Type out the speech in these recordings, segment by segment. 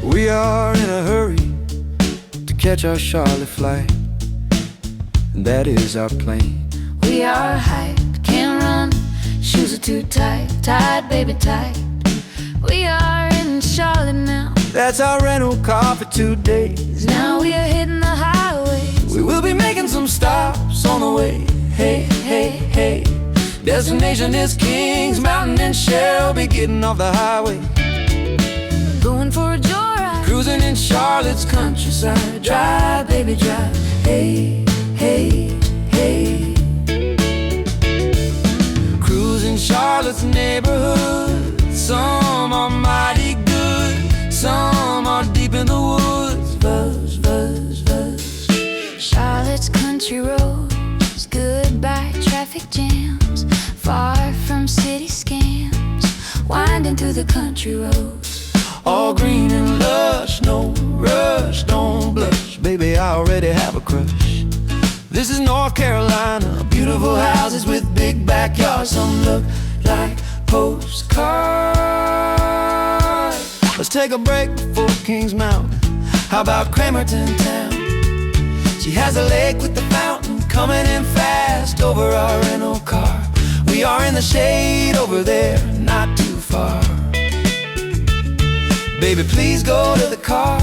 We are in a hurry to catch our Charlotte flight, and that is our plane. We are hyped, can't run, shoes are too tight, tight, baby, tight. We are in Charlotte now. That's our rental car for 2 days. Now we are hitting the highways. We will be making some stops on the way. Hey, hey, hey. Destination is Kings Mountain and Shelby, getting off the highway, going for a joyride, cruising in Charlotte's countryside. drive, baby, drive. Hey, hey, hey. Cruising Charlotte's neighborhood. Some are mighty good, some are deep in the woods. Buzz, buzz, buzz. Charlotte's country roads, goodbye traffic jams, far from city scams, winding through the country roads. All green and lush, no rush, don't blush, baby, I already have a crush. This is North Carolina, beautiful houses with big backyards. Some look like postcards. Let's take a break before Kings Mountain. How about Cramerton town? She has a lake with the fountain coming in fast over our rental car. We are in the shade over there, not too far. Baby, please go to the car,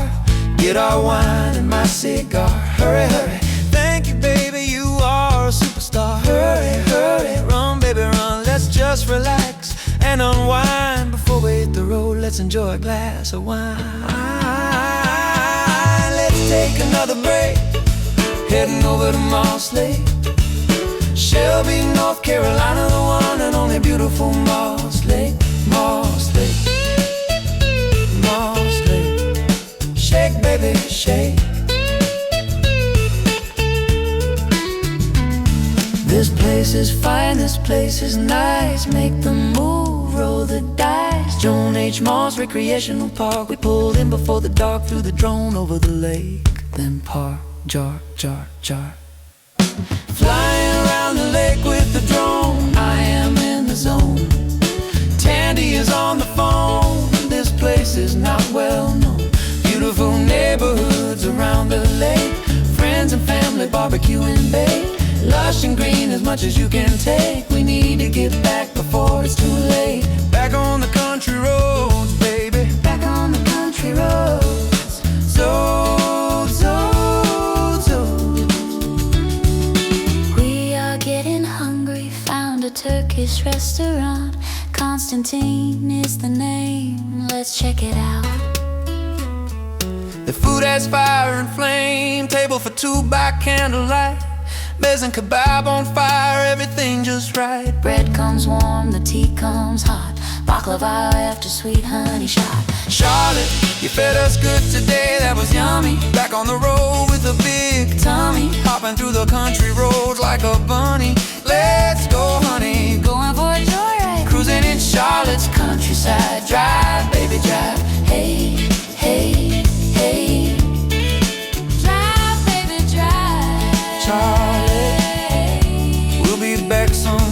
get our wine and my cigar. Hurry, hurry, thank you, baby, you are a superstar. Hurry, hurry, run, baby, run, let's just relax and unwind. Before we hit the road, let's enjoy a glass of wine. Let's take another break, heading over to Moss Lake. Shelby, North Carolina, the one and only beautiful Moss Lake. Moss Lake, Moss Lake. Shake, baby, shake. This place is fine, this place is nice. Make the move, roll the dice. Joan H. Moss Recreational Park. We pulled in before the dark, threw the drone over the lake, then park, jar, jar, jar. Flying around the lake with the drone, I am in the zone. Tandy is on the phone. This place is not well known. Beautiful neighborhoods around the lake, friends and family barbecuing bake. Lush and green as much as you can take. We need to get back before it's too late. Back on the country roads, baby. Back on the country roads. So, so, so. We are getting hungry, found a Turkish restaurant. Constantine is the name, let's check it out. The food has fire and flame, table for 2 by candlelight. Bez and kebab on fire, everything just right. Bread comes warm, the tea comes hot. Baklava after sweet honey shot. Charlotte, you fed us good today, that was yummy. Back on the road with a big tummy, hopping through the country roads like a bunny. Let's go, honey, Going for a joyride, cruising in Charlotte's countryside. Drive, baby, drive. hey, hey, hey. Drive, baby, drive. Charlotte, we'll be back someday.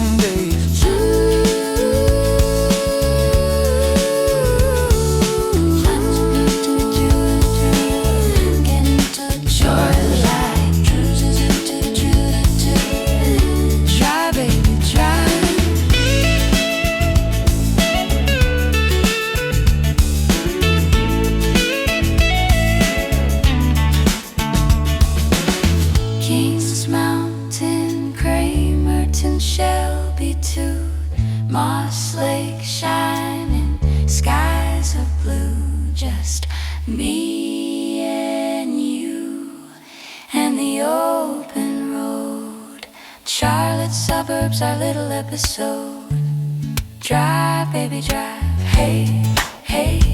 Kings Mountain, Cramerton, Shelby too. Moss Lake shining, skies of blue. Just me and you and the open road. Charlotte suburbs, our little episode. Drive, baby, drive. Hey, hey.